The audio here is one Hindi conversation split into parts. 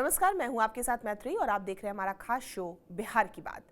नमस्कार, मैं हूं आपके साथ मैत्री और आप देख रहे हैं हमारा खास शो बिहार की बात।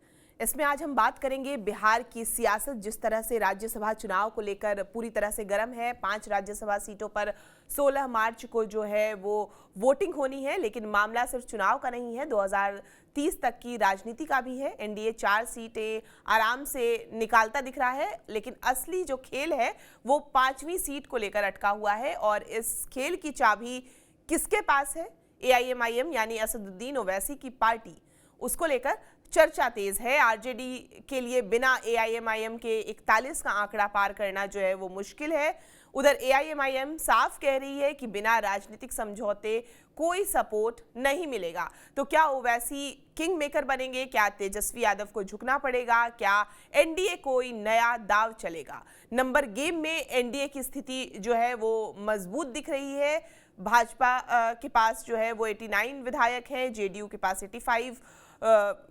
इसमें आज हम बात करेंगे बिहार की सियासत, जिस तरह से राज्यसभा चुनाव को लेकर पूरी तरह से गर्म है। 5 राज्यसभा सीटों पर 16 मार्च को जो है वो वोटिंग होनी है, लेकिन मामला सिर्फ चुनाव का नहीं है, 2030 तक की राजनीति का भी है। एनडीए 4 सीटें आराम से निकालता दिख रहा है, लेकिन असली जो खेल है वो 5वीं सीट को लेकर अटका हुआ है। और इस खेल की चाबी किसके पास है? एआईएमआईएम यानी असदुद्दीन ओवैसी की पार्टी, उसको लेकर चर्चा तेज है। आरजेडी के लिए बिना एआईएमआईएम के 41 का आंकड़ा पार करना जो है वो मुश्किल है। उधर एआईएमआईएम साफ कह रही है कि बिना राजनीतिक समझौते कोई सपोर्ट नहीं मिलेगा। तो क्या ओवैसी किंग मेकर बनेंगे? क्या तेजस्वी यादव को झुकना पड़ेगा? क्या एनडीए कोई नया दाव चलेगा? नंबर गेम में एनडीए की स्थिति जो है वो मजबूत दिख रही है। भाजपा के पास जो है वो 89 विधायक हैं, जेडीयू के पास 85,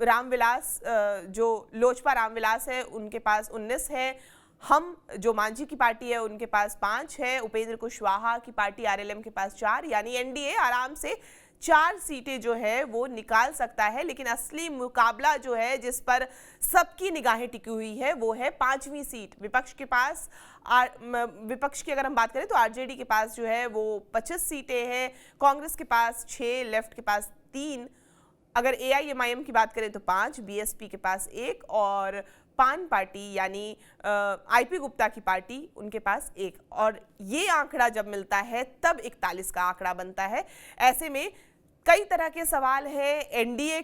रामविलास जो लोजपा रामविलास है उनके पास 19 है, हम जो मांझी की पार्टी है उनके पास 5 है, उपेंद्र कुशवाहा की पार्टी आरएलएम के पास 4, यानी एनडीए आराम से 4 सीटें जो है वो निकाल सकता है। लेकिन असली मुकाबला जो है, जिस पर सबकी निगाहें टिकी हुई है, वो है 5वीं सीट। विपक्ष के पास विपक्ष की अगर हम बात करें तो आरजेडी के पास जो है वो 25 सीटें हैं, कांग्रेस के पास 6, लेफ्ट के पास 3, अगर एआईएमआईएम की बात करें तो 5, बीएसपी के पास 1 और पान पार्टी यानी आईपी गुप्ता की पार्टी उनके पास 1। और ये आंकड़ा जब मिलता है तब 41 का आंकड़ा बनता है। ऐसे में कई तरह के सवाल हैं। एनडीए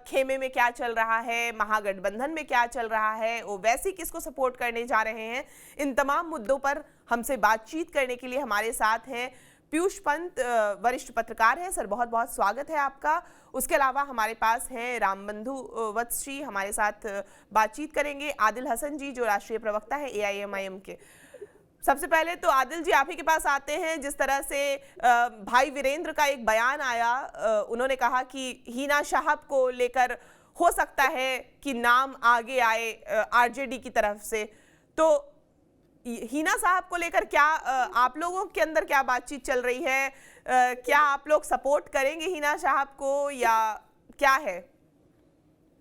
खेमे में क्या चल रहा है, महागठबंधन में क्या चल रहा है, ओवैसी किसको सपोर्ट करने जा रहे हैं, इन तमाम मुद्दों पर हमसे बातचीत करने के लिए हमारे साथ हैं पीयूष पंत, वरिष्ठ पत्रकार हैं। सर, बहुत बहुत स्वागत है आपका। उसके अलावा हमारे पास हैं रामबंधु वत्स जी, हमारे साथ बातचीत करेंगे। आदिल हसन जी, जो राष्ट्रीय प्रवक्ता है एआईएमआईएम के। सबसे पहले तो आदिल जी, आप ही के पास आते हैं। जिस तरह से भाई वीरेंद्र का एक बयान आया, उन्होंने कहा कि हिना साहब को लेकर हो सकता है कि नाम आगे आए आरजेडी की तरफ से। तो हिना साहब को लेकर क्या आप लोगों के अंदर क्या बातचीत चल रही है? क्या आप लोग सपोर्ट करेंगे हिना साहब को या क्या है?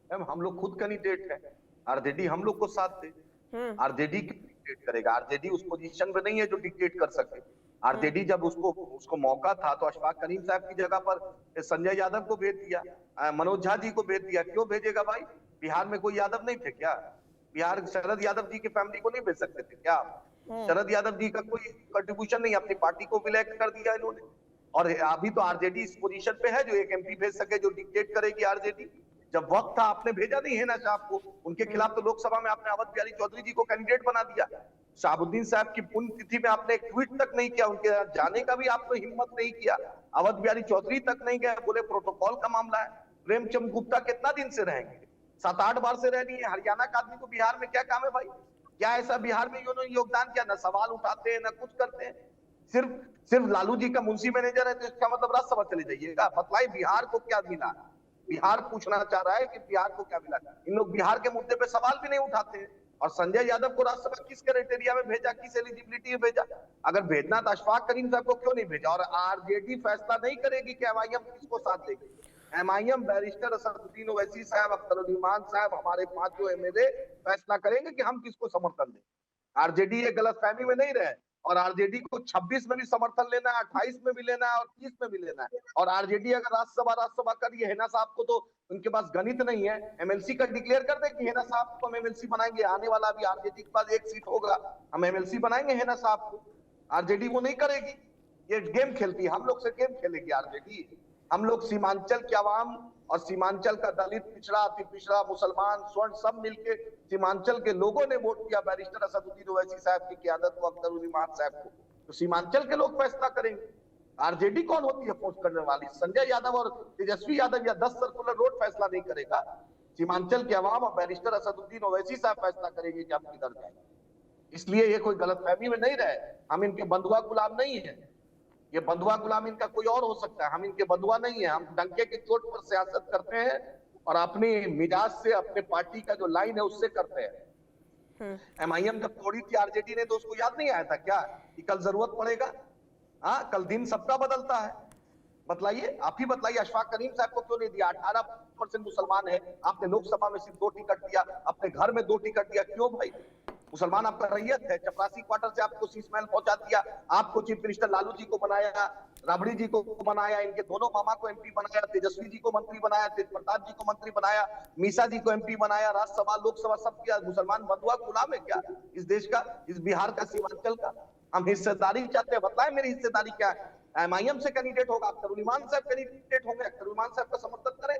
हम लोग खुद कैंडिडेट है, आरजेडी हम लोग को साथ दे। आरजेडी डिक्टेट करेगा? आरजेडी उस पोजीशन पे नहीं है जो डिक्टेट कर सके। आरजेडी जब उसको मौका था तो अशफाक करीम साहब की जगह पर संजय यादव को भेज दिया, मनोज झा जी को भेज दिया। क्यों भेजेगा भाई? बिहार में कोई यादव नहीं थे क्या? बिहार शरद यादव जी की फैमिली को नहीं भेज सकते थे क्या? शरद यादव जी का कोई कंट्रीब्यूशन नहीं, अपनी पार्टी को विलय कर दिया इन्होंने। और अभी तो आरजेडी इस पोजीशन पे है जो एक एमपी भेज सके, जो डिक्टेट करेगी आरजेडी। जब वक्त था आपने भेजा नहीं है ना साहब को, उनके खिलाफ तो लोकसभा में आपने अवध बिहारी चौधरी जी को कैंडिडेट बना दिया। शहाबुद्दीन साहब की पुण्यतिथि में आपने एक ट्वीट तक नहीं किया, उनके जाने का भी आपने हिम्मत नहीं किया। अवध बिहारी चौधरी तक नहीं गए, बोले प्रोटोकॉल का मामला है। प्रेमचंद गुप्ता कितना दिन से रहेंगे? 7-8 बार से रहनी है। हरियाणा का आदमी को बिहार में क्या काम है भाई? क्या ऐसा बिहार में उन्होंने योगदान किया? ना सवाल उठाते हैं ना कुछ करते हैं। सिर्फ लालू जी का मुंशी मैनेजर है तो इसका मतलब राज्यसभा चले जाइएगा? बतलाइए बिहार को क्या मिला? बिहार पूछना चाह रहा है कि बिहार को क्या मिला। इन लोग बिहार के मुद्दे पे सवाल भी नहीं उठाते हैं। और संजय यादव को राज्यसभा किस क्राइटेरिया में भेजा, किस एलिजिबिलिटी में भेजा? अगर भेजना तो अशफाक करीम साहब को क्यों नहीं भेजा? और आरजेडी फैसला नहीं करेगी कि एमआईएम किसको साथ देगी। एमआईएम बैरिस्टर असदुद्दीन ओवैसी साहब, अख्तर उमान साहब, हमारे 5 एमएलए फैसला करेंगे कि हम किसको समर्थन दें। आरजेडी ये गलतफहमी में नहीं रहे। और आरजेडी को 26 में भी समर्थन लेना है, 28 में भी लेना है और 30 में भी लेना है। और आरजेडी अगर राज्यसभा कर ये हिना साहब को, तो उनके पास गणित नहीं है। एमएलसी का डिक्लेयर कर दे कि हिना साहब को हम एमएलसी बनाएंगे। आने वाला भी आरजेडी के पास 1 सीट होगा, हम एमएलसी बनाएंगे हिना साहब को। आरजेडी वो नहीं करेगी। ये गेम खेलती है, हम लोग से गेम खेलेगी आरजेडी। हम लोग सीमांचल के आवाम और सीमांचल का दलित, पिछड़ा, अति पिछड़ा, मुसलमान, स्वर्ण सब मिलके सीमांचल के लोगों ने वोट किया बैरिस्टर असदुद्दीन ओवैसी साहब की क़यादत को, अख्तर उमान साहब को। तो सीमांचल के लोग फैसला करेंगे। आरजेडी कौन होती है फोर्स करने वाली? संजय यादव और तेजस्वी यादव या 10 सर्कुलर रोड फैसला नहीं करेगा। सीमांचल के अवाम और बैरिस्टर असदुद्दीन ओवैसी साहब फैसला करेंगे कि हम किधर जाएंगे। इसलिए ये कोई गलतफहमी में नहीं रहे, हम इनके बंधुआ गुलाम नहीं है। ये बंधुआ गुलाम इनका कोई और हो सकता है, हम इनके बंधुआ नहीं है। हम डंके की चोट पर सियासत करते हैं और अपनी मिजाज से, अपने पार्टी का जो लाइन है उससे करते हैं। एमआईएम जब तोड़ी थी आरजेडी ने तो उसको याद नहीं आया था क्या कि कल जरूरत पड़ेगा? हाँ, कल दिन सबका बदलता है। बतलाइए, आप ही बताइए, अशफाक करीम साहब को क्यों नहीं दिया? 18% मुसलमान है, आपने लोकसभा में सिर्फ 2 टिकट दिया, अपने घर में 2 टिकट दिया, क्यों भाई? मुसलमान आपका रैयत है, चपरासी क्वार्टर से आपको शीश महल पहुंचा दिया, आपको चीफ मिनिस्टर लालू जी को बनाया, राबड़ी जी को बनाया, इनके दोनों मामा को एमपी बनाया, तेजस्वी जी को मंत्री बनाया, तेज प्रताप जी को मंत्री बनाया, मीसा जी को एमपी बनाया, राज्यसभा लोकसभा सब किया। मुसलमान बंधुआ गुलाम है क्या इस देश का, इस बिहार का, सीमांचल का? हम हिस्सेदारी चाहते हैं, बताएं मेरी हिस्सेदारी क्या है? एमआईएम से कैंडिडेट होगा, अख्तर इमान साहब कैंडिडेट होंगे, अख्तर इमान साहब का समर्थन करें।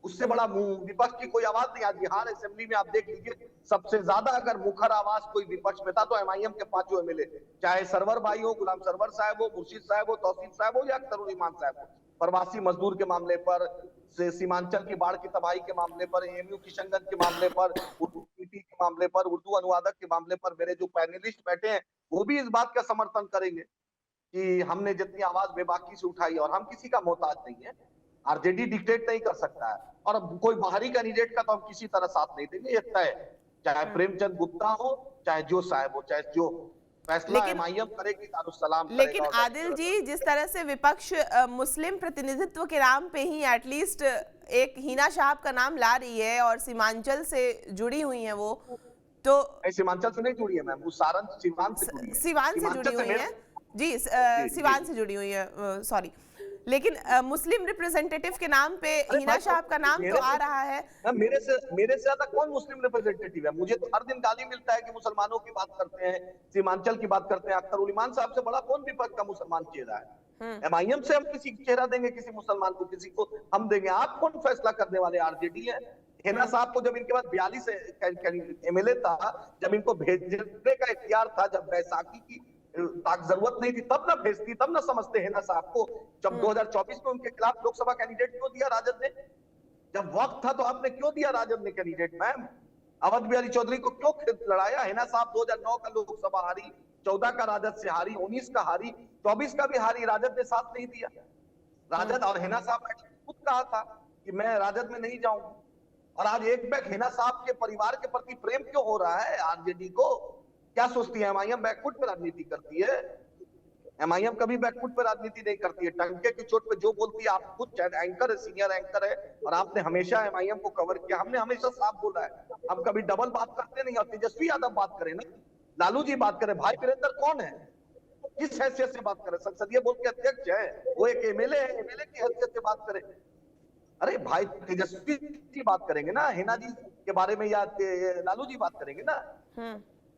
उससे बड़ा विपक्ष की कोई आवाज नहीं। आज बिहार असेंबली में आप देख लीजिए, सबसे ज्यादा अगर मुखर आवाज कोई विपक्ष में था तो एमआईएम के 5 एमएलए, चाहे सरवर भाई हो, गुलाम सरवर साहब हो, मुर्शीद साहब हो, तौसीफ साहब हो या अख्तर इमान साहब हो, प्रवासी मजदूर के मामले पर, सीमांचल की बाढ़ की तबाही के मामले पर, एएमयू किशनगंज के मामले पर, उर्दू के मामले पर, उर्दू अनुवादक के मामले पर, मेरे जो पैनलिस्ट बैठे हैं वो भी इस बात का समर्थन करेंगे कि हमने जितनी आवाज बेबाकी से उठाई, और हम किसी का मोहताज नहीं है। आरजेडी डिक्टेट नहीं कर सकता है, और अब कोई बाहरी कैंडिडेट का तो हम किसी तरह साथ नहीं देंगे, ये तय है। चाहे प्रेमचंद गुप्ता हो, चाहे जो साहब हो, चाहे जो फैसला एमआईएम करेगी, दारुस्सलाम करेगा। लेकिन आदिल जी, जिस तरह से विपक्ष मुस्लिम प्रतिनिधित्व के नाम पे ही एटलीस्ट एक हिना साहब का नाम ला रही है और सीमांचल से जुड़ी हुई है, वो तो सीमांचल से नहीं जुड़ी है मैम, वो सारण सीवान से जुड़ी है, सीवान से जुड़ी हुई है जी, सीवान से जुड़ी हुई है, सॉरी। लेकिन मुस्लिम रिप्रेजेंटेटिव के नाम पे हिना साहब का नाम तो आ रहा है। मेरे से ज्यादा कौन मुस्लिम रिप्रेजेंटेटिव है? मुझे तो हर दिन गाली मिलता है कि मुसलमानों की बात करते हैं, सीमांचल की बात करते हैं। अख्तर उलिमान साहब से बड़ा कौन विपक्ष का मुसलमान चेहरा है? एमआईएम से हम किसी चेहरा देंगे, किसी मुसलमान को, किसी को हम देंगे? आप कौन फैसला करने वाले? आरजेडी है। हिना साहब को जब इनके पास 42 एमएलए था, जब इनको भेजने का इख्तियार था, जब बैसाखी की जरूरत नहीं थी, तब ना भेजती, तब ना समझते हैं ना साहब को। जब 2024 में उनके खिलाफ लोकसभा कैंडिडेट क्यों दिया राजद ने? जब वक्त था तो आपने क्यों दिया राजद ने कैंडिडेट? मैम, अवध बिहारी चौधरी को क्यों लड़ाया? हिना साहब 2009 का लोकसभा हारी, 14 का राजद से हारी, 19 का हारी, 24 का भी हारी, राजद ने साथ नहीं दिया। राजद और हिना साहब ने खुद कहा था कि मैं राजद में नहीं जाऊंगा, और आज एक बैक हिना साहब के परिवार के प्रति प्रेम क्यों हो रहा है आरजेडी को? क्या सोचती है एमआईएम बैकफुट पे राजनीति करती है? एमआईएम कभी बैकफुट पे राजनीति नहीं करती है। टंके की चोट पे जो बोलती है, आप खुद एंकर है, सीनियर एंकर है, और आपने हमेशा एमआईएम को कवर किया। हमने हमेशा साफ बोला है, हम कभी डबल बात करते नहीं। और तेजस्वी यादव बात करें ना, लालू जी बात करें, भाई वीरेंद्र कौन है, किस हैसियत से बात करें? संसदीय बोर्ड के अध्यक्ष है, वो एक एमएलए है, एमएलए की हैसियत से बात करें। अरे भाई, तेजस्वी जी बात करेंगे ना, हिना जी के बारे में, या लालू जी बात करेंगे ना।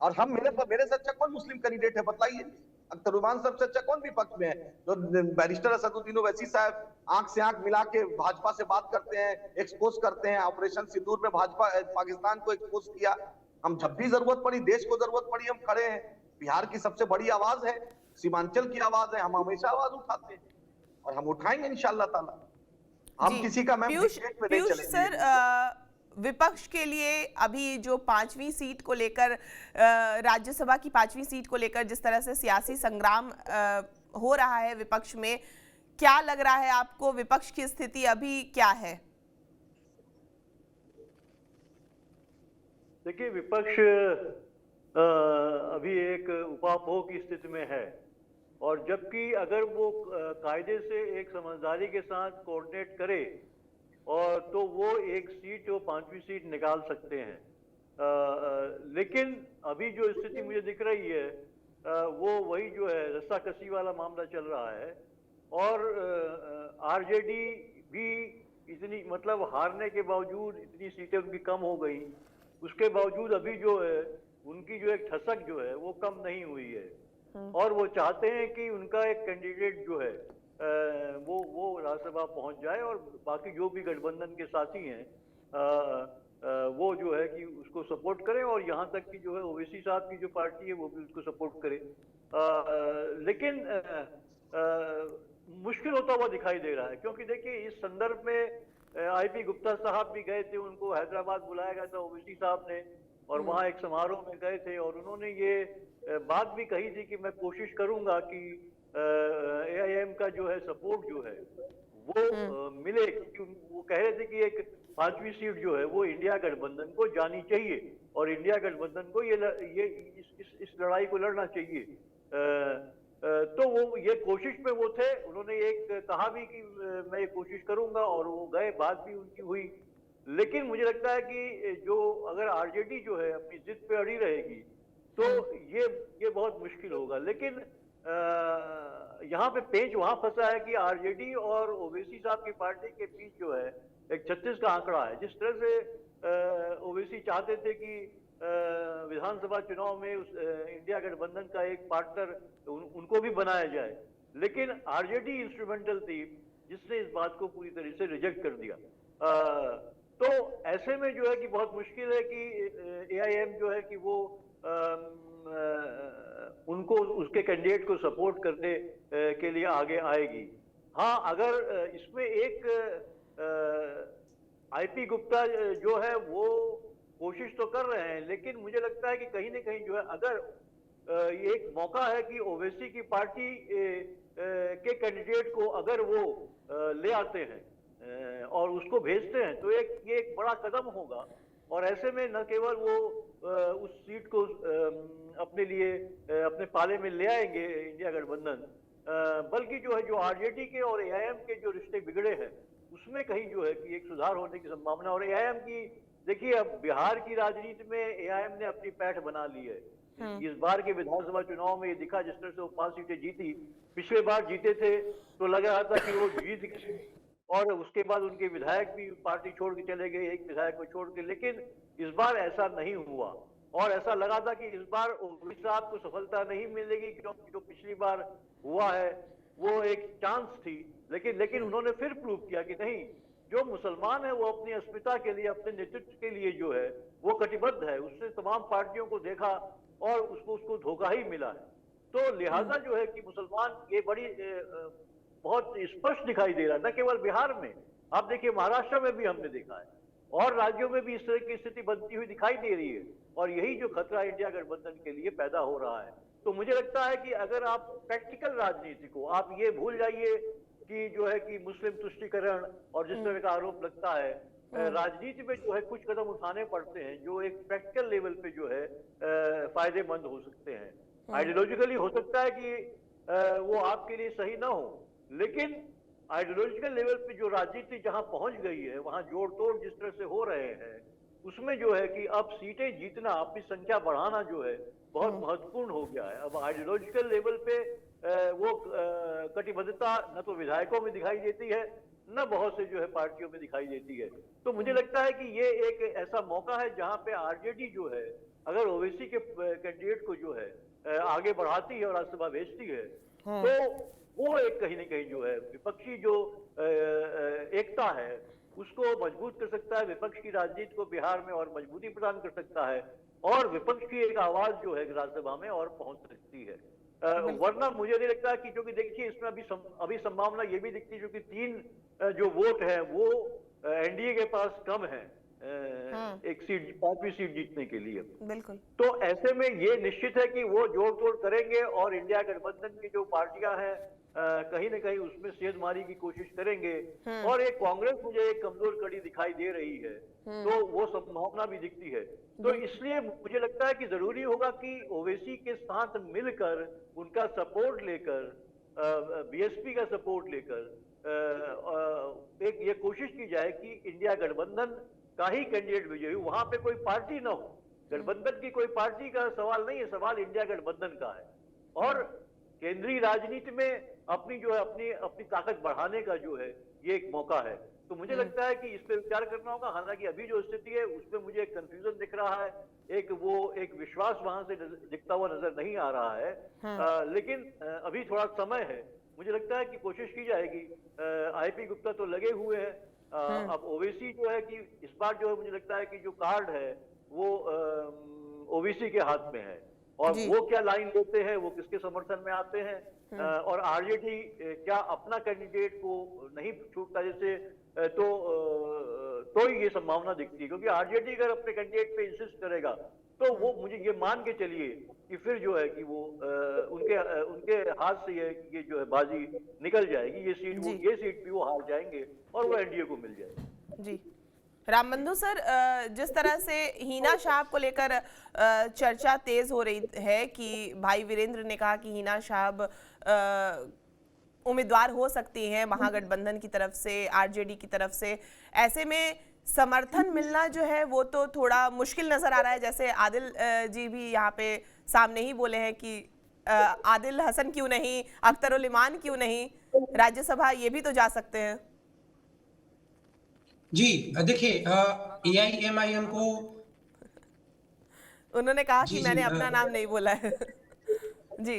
और हम मेरे से अच्छा कौन मुस्लिम कैंडिडेट है बताइए? अख्तर उलिमान साहब से अच्छा कौन विपक्ष में है? जो बैरिस्टर असदुद्दीन ओवैसी साहब आंख से आंख मिला के भाजपा से बात करते हैं, एक्सपोज करते हैं। ऑपरेशन सिंदूर में भाजपा पाकिस्तान को एक्सपोज किया। हम जब भी जरूरत पड़ी, देश को जरूरत पड़ी, हम खड़े हैं। बिहार की सबसे बड़ी आवाज है, सीमांचल की आवाज है, हम हमेशा आवाज उठाते हैं और हम उठाएंगे इंशाल्लाह ताला। हम किसी का पीयूष सर, विपक्ष के लिए अभी जो 5वीं सीट को लेकर, राज्यसभा की 5वीं सीट को लेकर जिस तरह से सियासी संग्राम हो रहा है विपक्ष में, क्या लग रहा है आपको, विपक्ष की स्थिति अभी क्या है? देखिए, विपक्ष अभी एक उपापोह की स्थिति में है, और जबकि अगर वो कायदे से एक समझदारी के साथ कोऑर्डिनेट करे और तो वो एक सीट, वो 5वीं सीट निकाल सकते हैं। लेकिन अभी जो स्थिति मुझे दिख रही है, वो वही जो है रस्साकसी वाला मामला चल रहा है। और आरजेडी भी इतनी, मतलब हारने के बावजूद इतनी सीटें उनकी कम हो गई, उसके बावजूद अभी जो है उनकी जो एक ठसक जो है वो कम नहीं हुई है। और वो चाहते हैं कि उनका एक कैंडिडेट जो है वो राज्यसभा पहुंच जाए, और बाकी जो भी गठबंधन के साथी हैं वो जो है कि उसको सपोर्ट करें, और यहाँ तक कि जो है ओवैसी साहब की जो पार्टी है वो भी उसको सपोर्ट करे। लेकिन मुश्किल होता हुआ दिखाई दे रहा है, क्योंकि देखिए इस संदर्भ में आईपी गुप्ता साहब भी गए थे, उनको हैदराबाद बुलाया गया था ओवैसी साहब ने, और वहाँ एक समारोह में गए थे, और उन्होंने ये बात भी कही थी कि मैं कोशिश करूंगा कि एआईएम का जो है सपोर्ट जो है वो मिले, क्योंकि वो कह रहे थे कि एक 5वीं सीट जो है वो इंडिया गठबंधन को जानी चाहिए, और इंडिया गठबंधन को इस लड़ाई को लड़ना चाहिए। तो वो ये कोशिश में वो थे, उन्होंने एक कहा भी कि मैं ये कोशिश करूंगा, और वो गए, बात भी उनकी हुई। लेकिन मुझे लगता है कि जो अगर आरजेडी जो है अपनी जिद पे अड़ी रहेगी तो ये बहुत मुश्किल होगा। लेकिन यहाँ पे पेंच वहां फंसा है कि आरजेडी और ओवैसी साहब की पार्टी के बीच जो है एक 36 का आंकड़ा है। जिस तरह से ओवैसी चाहते थे कि विधानसभा चुनाव में उस इंडिया गठबंधन का एक पार्टनर उनको भी बनाया जाए, लेकिन आरजेडी इंस्ट्रूमेंटल थी जिसने इस बात को पूरी तरह से रिजेक्ट कर दिया। तो ऐसे में जो है कि बहुत मुश्किल है कि एआईएम जो है कि वो उनको उसके कैंडिडेट को सपोर्ट करने के लिए आगे आएगी। हाँ, अगर इसमें एक आईपी गुप्ता जो है वो कोशिश तो कर रहे हैं, लेकिन मुझे लगता है कि कहीं ना कहीं जो है अगर ये एक मौका है कि ओवैसी की पार्टी के कैंडिडेट को अगर वो ले आते हैं और उसको भेजते हैं तो ये एक बड़ा कदम होगा। और ऐसे में न केवल वो उस सीट को अपने लिए अपने पाले में ले आएंगे इंडिया गठबंधन, बल्कि जो है जो आरजेडी के और एआईएम के जो रिश्ते बिगड़े हैं उसमें कहीं जो है कि एक सुधार होने की संभावना। और एआईएम की देखिए, अब बिहार की राजनीति में एआईएम ने अपनी पैठ बना ली है। इस बार के विधानसभा चुनाव में ये दिखा, जिस तरह से वो 5 सीटें जीती। पिछले बार जीते थे तो लग रहा था कि वो जीत गए, और उसके बाद उनके विधायक भी पार्टी छोड़ के चले गए, एक विधायक को छोड़ के। लेकिन इस बार ऐसा नहीं हुआ, और ऐसा लगा था कि इस बार ओवैसी साहब को सफलता नहीं मिलेगी, क्योंकि जो पिछली बार हुआ है वो एक चांस थी। लेकिन उन्होंने फिर प्रूव किया कि नहीं, जो मुसलमान है वो अपनी अस्मिता के लिए, अपने नेतृत्व के लिए जो है वो कटिबद्ध है। उसने तमाम पार्टियों को देखा और उसको धोखा ही मिला है। तो लिहाजा जो है कि मुसलमान ये बड़ी बहुत स्पष्ट दिखाई दे रहा है, न केवल बिहार में, आप देखिए महाराष्ट्र में भी हमने देखा है, और राज्यों में भी इस तरह की स्थिति बनती हुई दिखाई दे रही है। और यही जो खतरा इंडिया गठबंधन के लिए पैदा हो रहा है। तो मुझे लगता है कि अगर आप प्रैक्टिकल राजनीति को, आप ये भूल जाइए कि जो है कि मुस्लिम तुष्टीकरण और जिस तरह का आरोप लगता है, राजनीति में जो है कुछ कदम उठाने पड़ते हैं जो एक प्रैक्टिकल लेवल पे जो है फायदेमंद हो सकते हैं। आइडियोलॉजिकली हो सकता है कि वो आपके लिए सही ना हो, लेकिन आइडियोलॉजिकल लेवल पे जो राजनीति जहां पहुंच गई है, वहां जोड़ तोड़ जिस तरह से हो रहे हैं, उसमें जो है कि अब सीटें जीतना, अपनी संख्या बढ़ाना जो है बहुत महत्वपूर्ण हो गया है। अब आइडियोलॉजिकल लेवल पे वो कटिबद्धता न तो विधायकों में दिखाई देती है, न बहुत से जो है पार्टियों में दिखाई देती है। तो मुझे लगता है कि ये एक ऐसा मौका है जहां पे आरजेडी जो है अगर ओवैसी के कैंडिडेट को जो है आगे बढ़ाती है और राज्यसभा भेजती है, तो वो एक कहीं ना कहीं जो है विपक्षी जो एकता है उसको मजबूत कर सकता है, विपक्ष की राजनीति को बिहार में और मजबूती प्रदान कर सकता है, और विपक्ष की एक आवाज जो है राज्यसभा में और पहुंच सकती है। वरना मुझे नहीं लगता कि, क्योंकि देखिए इसमें अभी संभावना ये भी दिखती है क्योंकि 3 जो वोट है वो एनडीए के पास कम है एक सीट, 5वीं सीट जीतने के लिए। बिल्कुल। तो ऐसे में ये निश्चित है कि वो जोड़ तोड़ करेंगे और इंडिया गठबंधन की जो पार्टियां हैं कहीं ना कहीं उसमें सेंधमारी की कोशिश करेंगे। और एक कांग्रेस मुझे एक कमजोर कड़ी दिखाई दे रही है, तो वो संभावना भी दिखती है। तो इसलिए मुझे लगता है कि जरूरी होगा कि ओवैसी के साथ मिलकर उनका सपोर्ट लेकर, बीएसपी का सपोर्ट लेकर एक ये कोशिश की जाए कि इंडिया गठबंधन का ही कैंडिडेट विजयी हो, वहां पे कोई पार्टी ना हो। गठबंधन की कोई पार्टी का सवाल नहीं है, सवाल इंडिया गठबंधन का है। और केंद्रीय राजनीति में अपनी जो है अपनी ताकत बढ़ाने का जो है ये एक मौका है। तो मुझे लगता है कि इस पे विचार करना होगा। हालांकि अभी जो स्थिति है उसमें मुझे एक कंफ्यूजन दिख रहा है, एक विश्वास वहां से दिखता हुआ नजर नहीं आ रहा है। लेकिन अभी थोड़ा समय है, मुझे लगता है कि कोशिश की जाएगी। आईपी गुप्ता तो लगे हुए हैं, अब ओवैसी जो है कि इस बार जो है मुझे लगता है कि जो कार्ड है वो ओवैसी के हाथ में है, और वो क्या लाइन लेते हैं, वो किसके समर्थन में आते हैं, और आरजेडी क्या अपना कैंडिडेट को नहीं छूटता जैसे, तो ये संभावना दिखती है। क्योंकि आरजेडी अगर अपने कैंडिडेट पे इंसिस्ट करेगा तो वो मुझे ये मान के चलिए कि फिर जो है कि वो उनके हाथ से ये जो है बाजी निकल जाएगी, ये सीट भी वो हार जाएंगे और वो एनडीए को मिल जाएगी। जी, रामबंधु सर, जिस तरह से हिना साहब को लेकर चर्चा तेज हो रही है कि भाई वीरेंद्र ने कहा कि हिना साहब उम्मीदवार हो सकती हैं महागठबंधन की तरफ से, आरजेडी की तरफ से, ऐसे में समर्थन मिलना जो है वो तो थोड़ा मुश्किल नजर आ रहा है। जैसे आदिल जी भी यहाँ पे सामने ही बोले हैं कि आदिल हसन क्यों नहीं, अख्तर उल इमान क्यों नहीं, राज्यसभा ये भी तो जा सकते हैं। जी देखिए, एआईएमआईएम को उन्होंने कहा कि जी मैंने जी अपना नाम नहीं बोला है। जी।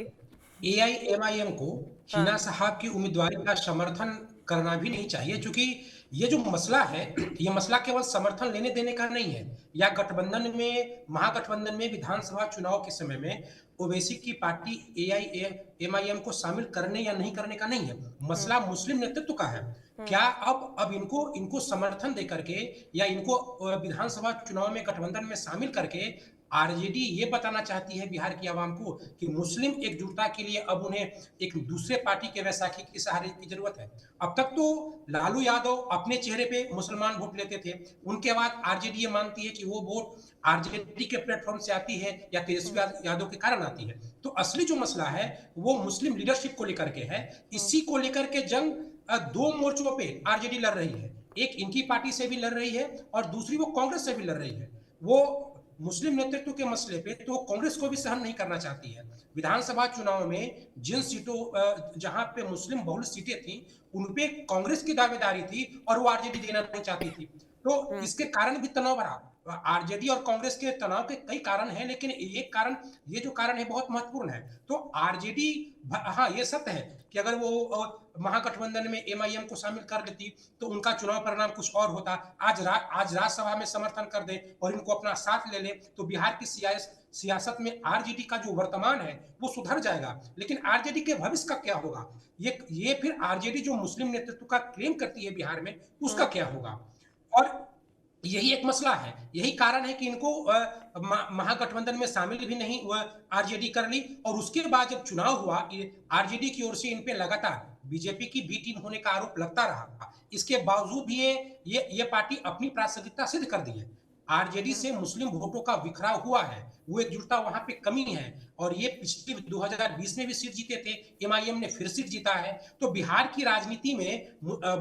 एआईएमआईएम को हिना हाँ। साहब की उम्मीदवारी का समर्थन करना भी नहीं चाहिए, क्योंकि ये जो मसला है, ये मसला केवल समर्थन लेने देने का नहीं है, या गठबंधन में, महागठबंधन में विधानसभा चुनाव के समय में ओवैसी की पार्टी एआईएमआईएम को शामिल करने या नहीं करने का नहीं है। मसला मुस्लिम नेतृत्व का है। क्या अब इनको इनको समर्थन दे करके या इनको विधानसभा चुनाव में गठबंधन में शामिल करके आरजेडी ये बताना चाहती है बिहार की आवाम को कि मुस्लिम एकजुटता के लिए अब उन्हें एक दूसरे पार्टी के वैसाखी के सहारे की जरूरत है। अब तक तो लालू यादव अपने चेहरे पे मुसलमान वोट लेते थे, उनके बाद आरजेडी ये मानती है कि वो वोट आरजेडी के प्लेटफॉर्म से आती है या तेजस्वी यादव के कारण आती है। तो असली जो मसला है वो मुस्लिम लीडरशिप को लेकर के है। इसी को लेकर के जंग दो मोर्चों पे आरजेडी लड़ रही है। एक इनकी पार्टी से भी लड़ रही है और दूसरी वो कांग्रेस से भी लड़ रही है। वो मुस्लिम नेतृत्व के मसले पे तो कांग्रेस को भी सहन नहीं करना चाहती है। विधानसभा चुनाव में जिन सीटों जहां पे मुस्लिम बहुल सीटें थी उन पे कांग्रेस की दावेदारी थी और वो आरजेडी देना नहीं चाहती थी। तो इसके कारण भी तनाव बढ़ा। आरजेडी और कांग्रेस के तनाव के कई कारण हैं, लेकिन एक कारण, ये जो कारण है बहुत महत्वपूर्ण है। तो आरजेडी, हाँ ये सत्य है कि अगर वो महागठबंधन में एमआईएम को शामिल कर देती तो उनका चुनाव परिणाम कुछ और होता। आज राज्यसभा में समर्थन कर दे और इनको अपना साथ ले ले तो बिहार की सियासत में आरजेडी का जो वर्तमान है वो सुधर जाएगा। लेकिन आरजेडी के भविष्य का क्या होगा, ये फिर आरजेडी जो मुस्लिम नेतृत्व का क्लेम करती है बिहार में, उसका क्या होगा। और यही एक मसला है, यही कारण है कि इनको महागठबंधन में शामिल भी नहीं आरजेडी कर ली। और उसके बाद जब चुनाव हुआ, आरजेडी की ओर से इन पे लगातार बीजेपी की बी टीम होने का आरोप लगता रहा। इसके बावजूद भी ये पार्टी अपनी प्रासंगिकता सिद्ध कर दी है। आरजेडी से मुस्लिम वोटों का बिखराव हुआ है, वो एकजुटता वहां पे कमी है। और ये पिछले 2020 में भी सीट जीते थे, एमआईएम ने फिर सीट जीता है। तो बिहार की राजनीति में,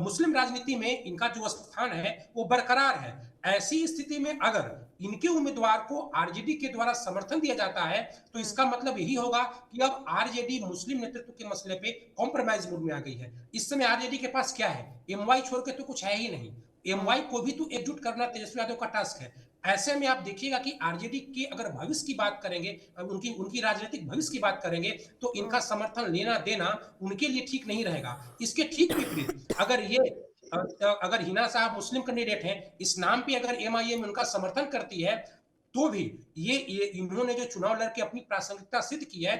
मुस्लिम राजनीति में इनका जो स्थान है वो बरकरार है। ऐसी स्थिति में अगर इनके उम्मीदवार को आरजेडी के द्वारा समर्थन दिया जाता है तो इसका मतलब यही होगा कि अब आरजेडी मुस्लिम नेतृत्व के मसले पे कॉम्प्रोमाइज मूड में आ गई है। इस समय आरजेडी के पास क्या है, एमवाई छोड़ के तो कुछ है ही नहीं। एमवाई को भी तो एकजुट करना तेजस्वी यादव का टास्क है। ऐसे में आप देखिएगा कि आरजेडी के अगर भविष्य की बात करेंगे, उनकी राजनीतिक भविष्य की बात करेंगे तो इनका समर्थन लेना देना उनके लिए ठीक नहीं रहेगा। इसके ठीक विपरीत अगर हिना साहब मुस्लिम कैंडिडेट हैं, इस नाम पे अगर एमआईएम उनका समर्थन करती है तो भी ये इन्होंने जो चुनाव लड़के अपनी प्रासंगिकता सिद्ध की है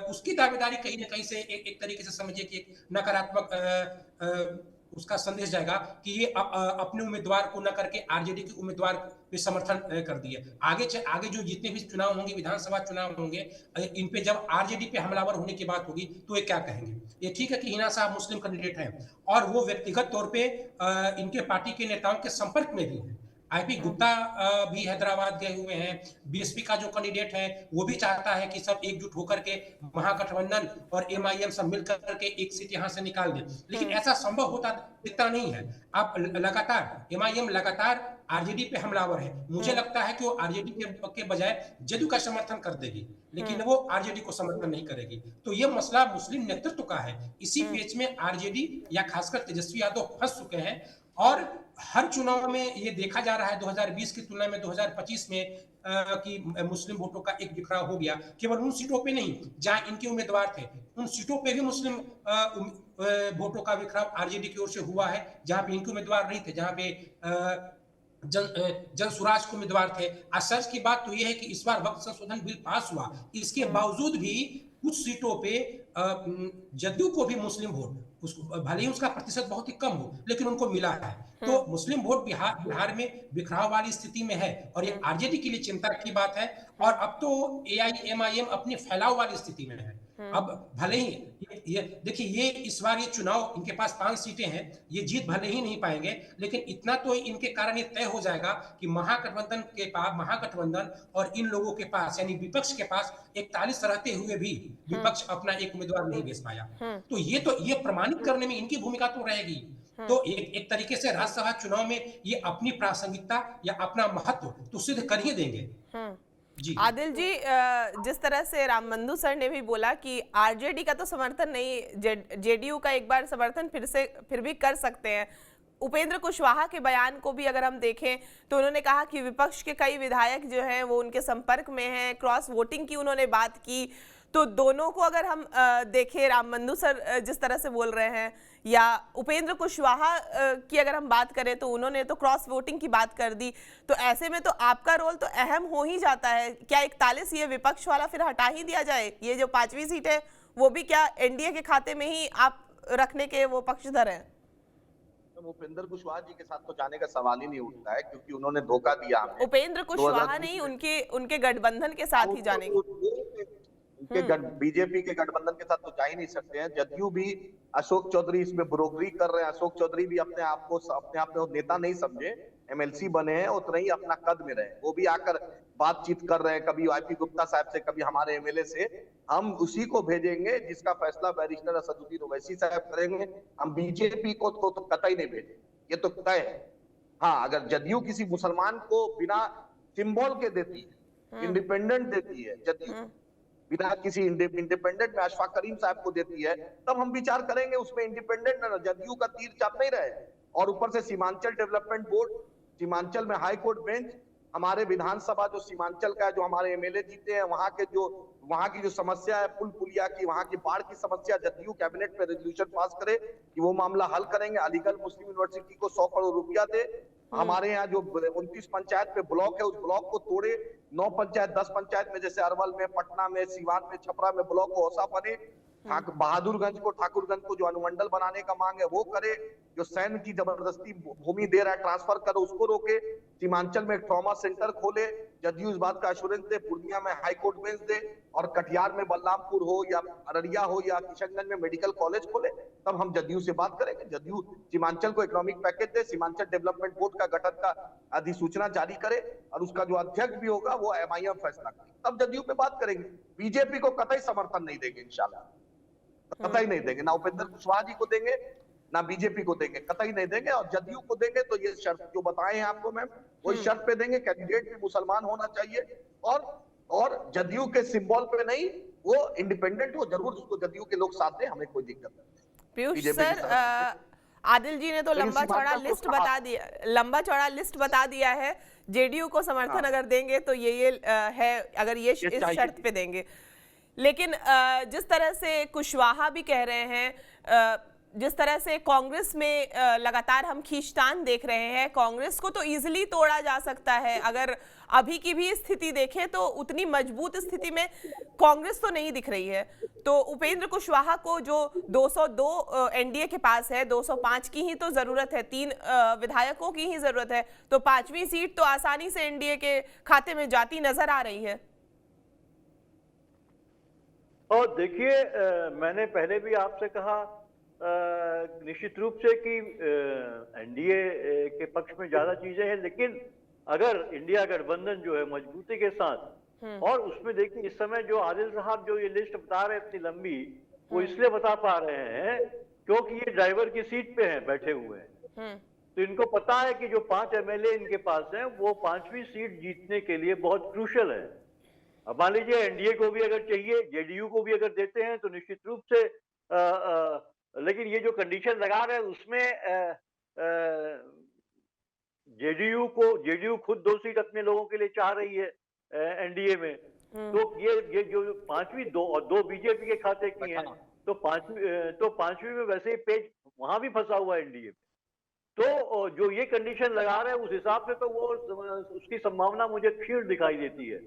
उसकी दावेदारी कहीं ना कहीं से एक तरीके से समझिए कि एक नकारात्मक उसका संदेश जाएगा कि ये अपने उम्मीदवार को न करके आरजेडी के उम्मीदवार पे समर्थन कर दिए। आगे जो जितने भी चुनाव होंगे, विधानसभा चुनाव होंगे, इन पे जब आरजेडी पे हमलावर होने की बात होगी तो ये क्या कहेंगे। ये ठीक है कि हिना साहब मुस्लिम कैंडिडेट हैं और वो व्यक्तिगत तौर पे इनके पार्टी के नेताओं के संपर्क में भी है। आईपी गुप्ता भी हैदराबाद गए हुए हैं। बीएसपी का जो कैंडिडेट है वो भी चाहता है कि सब एकजुट होकर के महागठबंधन और एमआईएम सब मिलकर के एक सीट यहां से निकाल दे, लेकिन ऐसा संभव होता दिखता नहीं है। आप लगातार एमआईएम लगातार आरजेडी पे हमलावर है। मुझे लगता है कि वो आरजेडी के बजाय जदयू का समर्थन कर देगी, लेकिन वो आरजेडी को समर्थन नहीं करेगी। तो ये मसला मुस्लिम नेतृत्व का है। इसी पेच में आरजेडी या खासकर तेजस्वी यादव फंस चुके हैं और हर चुनाव में ये देखा जा रहा है 2020 की तुलना में 2025 में कि मुस्लिम वोटों का एक बिखराव हो गया। केवल उन सीटों पे नहीं जहां इनके उम्मीदवार थे, उन सीटों पे भी मुस्लिम वोटों का बिखराव आरजेडी की ओर से हुआ है जहां पे इनके उम्मीदवार नहीं थे, जहां पे जन स्वराज के उम्मीदवार थे। आश्चर्य की बात तो यह है कि इस बार वक्त संशोधन बिल पास हुआ, इसके बावजूद भी कुछ सीटों पे जदयू को भी मुस्लिम वोट, भले ही उसका प्रतिशत बहुत ही कम हो लेकिन उनको मिला है। तो मुस्लिम वोट बिहार में बिखराव वाली स्थिति में है और ये आरजेडी के लिए चिंता की बात है। और अब तो एआईएमआईएम अपने फैलाव वाली स्थिति में है। अब भले ही ये देखिए, ये इस बार ये चुनाव इनके पास 5 सीटें हैं, ये जीत भले ही नहीं पाएंगे, लेकिन इतना तो इनके कारण ये तय हो जाएगा कि महागठबंधन और इन लोगों के पास यानी विपक्ष के पास 41 रहते हुए भी विपक्ष अपना एक उम्मीदवार नहीं भेज पाया। तो ये प्रमाणित करने में इनकी भूमिका तो रहेगी। तो एक तरीके से राज्यसभा चुनाव में ये अपनी प्रासंगिकता या अपना महत्व तो सिद्ध कर ही देंगे। जी आदिल जी, जिस तरह से रामबंधु सर ने भी बोला कि आरजेडी का तो समर्थन नहीं, जेडीयू का एक बार समर्थन फिर भी कर सकते हैं। उपेंद्र कुशवाहा के बयान को भी अगर हम देखें तो उन्होंने कहा कि विपक्ष के कई विधायक जो हैं वो उनके संपर्क में हैं, क्रॉस वोटिंग की उन्होंने बात की। तो दोनों को अगर हम देखें, रामबंधु सर जिस तरह से बोल रहे हैं या उपेंद्र कुशवाहा की अगर हम बात करें तो उन्होंने तो क्रॉस वोटिंग की बात कर दी, तो ऐसे में तो आपका रोल तो अहम हो ही जाता है। क्या 41 ये विपक्ष वाला फिर हटा ही दिया जाए? ये जो 5वीं सीट है वो भी क्या एनडीए के खाते में ही आप रखने के वो पक्षधर हैं? उपेंद्र कुशवाहा जी के साथ तो जाने का सवाल ही नहीं उठता है, क्योंकि उन्होंने धोखा दिया हमें। उपेंद्र कुशवाहा नहीं, उनके गठबंधन के साथ ही जाने उनके बीजेपी के गठबंधन के साथ तो जा ही नहीं सकते हैं। जदयू भी अशोक चौधरी इसमें ब्रोकरी कर रहे हैं। अशोक चौधरी भी अपने आप में नेता नहीं समझे, एमएलसी बने हैं, उतना ही अपना कद में रहे। वो भी आकर बातचीत कर रहे हैं, कभी वाईपी गुप्ता साहब से, कभी हमारे एमएलए से। हम उसी को भेजेंगे जिसका फैसला बैरिस्टर असदुद्दीन ओवैसी साहब करेंगे। हम बीजेपी को तो कतई नहीं भेजेंगे, ये तो तय है। हाँ, अगर जदयू किसी मुसलमान को बिना सिंबल के देती है, इंडिपेंडेंट देती है, जदयू बिना किसी इंडिपेंडेंट में अशफाक करीम साहब को देती है, तब हम विचार करेंगे उसमें। इंडिपेंडेंट जदयू का तीर चाप नहीं रहे। और ऊपर से सीमांचल डेवलपमेंट बोर्ड, सीमांचल में हाई कोर्ट बेंच, हमारे विधानसभा जो सीमांचल का है, जो हमारे एमएलए जीते हैं, वहां की जो समस्या है पुल पुलिया की, वहां की बाढ़ की समस्या, जदयू कैबिनेट में रेजोल्यूशन पास करे कि वो मामला हल करेंगे। अलीगढ़ मुस्लिम यूनिवर्सिटी को 100 करोड़ रुपया दे। हमारे यहाँ जो 29 पंचायत पे ब्लॉक है, उस ब्लॉक को तोड़े 9 पंचायत 10 पंचायत में, जैसे अरवल में, पटना में, सीवान में, छपरा में ब्लॉक को औसा बने। बहादुरगंज को, ठाकुरगंज को जो अनुमंडल बनाने का मांग है वो करे। जो सैन्य की जबरदस्ती भूमि दे रहा है ट्रांसफर करे, उसको रोके। सीमांचल में एक ट्रॉमा सेंटर खोले। जदयू इस बात का एश्योरेंस दे। पूर्णिया में हाई कोर्ट बेंच दे, और कटिहार में बलरामपुर हो या अररिया हो या किशनगंज में मेडिकल कॉलेज खोले। तब हम जदयू से बात करेंगे। जदयू सीमांचल को इकोनॉमिक पैकेज दे, सीमांचल डेवलपमेंट बोर्ड का गठन का अधिसूचना जारी करे, और उसका जो अध्यक्ष भी होगा वो एमआईएम फैसला करे, तब जदयू पे बात करेंगे। बीजेपी को कतई समर्थन नहीं देंगे, इंशाल्लाह कतई नहीं देंगे। ना उपेंद्र कुशवाहा जी को देंगे, ना बीजेपी को देंगे, कतई नहीं देंगे। और जदयू को देंगे तो ये शर्त जो बताए हैं आपको मैम, वही शर्त पे देंगे। कैंडिडेट भी मुसलमान होना चाहिए, और जदयू के सिंबल पे नहीं, वो इंडिपेंडेंट हो। जरूर उसको जदयू के लोग साथ दें, हमें कोई दिक्कत नहीं। पीयूष सर, आदिल जी ने तो लंबा चौड़ा लिस्ट बता दिया है। जेडीयू को समर्थन अगर देंगे तो ये है, अगर ये इस शर्त पे देंगे। लेकिन जिस तरह से कुशवाहा भी कह रहे हैं, जिस तरह से कांग्रेस में लगातार हम खींचतान देख रहे हैं, कांग्रेस को तो इजीली तोड़ा जा सकता है। अगर अभी की भी स्थिति देखें तो उतनी मजबूत स्थिति में कांग्रेस तो नहीं दिख रही है। तो उपेंद्र कुशवाहा को जो 202 एनडीए के पास है, 205 की ही तो जरूरत है, 3 विधायकों की ही जरूरत है। तो 5वीं सीट तो आसानी से एनडीए के खाते में जाती नजर आ रही है। और देखिए, मैंने पहले भी आपसे कहा निश्चित रूप से कि एनडीए के पक्ष में ज्यादा चीजें हैं, लेकिन अगर इंडिया गठबंधन जो है मजबूती के साथ, और उसमें देखिए इस समय जो आदिल साहब जो ये लिस्ट बता रहे हैं इतनी लंबी, वो इसलिए बता पा रहे हैं क्योंकि ये ड्राइवर की सीट पे हैं, बैठे हुए हैं। तो इनको पता है कि जो 5 एमएलए इनके पास हैं वो 5वीं सीट जीतने के लिए बहुत क्रूशियल है। अब मान लीजिए एनडीए को भी अगर चाहिए, जेडीयू को भी अगर देते हैं तो निश्चित रूप से लेकिन ये जो कंडीशन लगा रहे हैं उसमें जेडीयू खुद 2 सीट अपने लोगों के लिए चाह रही है एनडीए में। तो ये जो 5वीं 2 बीजेपी के खाते की हैं, तो 5वीं में वैसे ही पेज वहां भी फंसा हुआ है एनडीए में। तो जो ये कंडीशन लगा रहे हैं उस हिसाब से तो वो उसकी संभावना मुझे क्षीण दिखाई देती है।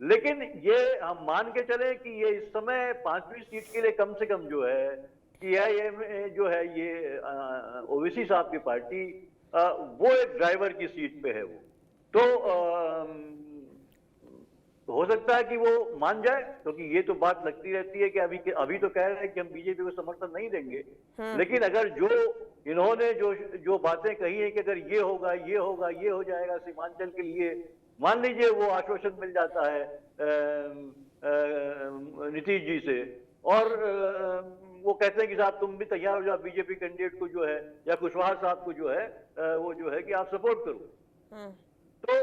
लेकिन ये हम मान के चले कि ये इस समय 5वीं सीट के लिए कम से कम जो है टीआईएम जो है, ये ओवैसी साहब की पार्टी, वो एक ड्राइवर की सीट पे है वो। तो तो हो सकता है कि वो मान जाए, क्योंकि ये तो बात लगती रहती है कि अभी तो कह रहे हैं कि हम बीजेपी को समर्थन नहीं देंगे, लेकिन अगर जो इन्होंने जो बातें कही है कि अगर ये होगा, ये होगा, ये हो जाएगा सीमांचल के लिए, मान लीजिए वो आश्वासन मिल जाता है नीतीश जी से, और वो कहते हैं कि साहब तुम भी तैयार हो जाओ बीजेपी कैंडिडेट को जो है, या कुशवाहा साहब को जो है वो जो है कि आप सपोर्ट करो, तो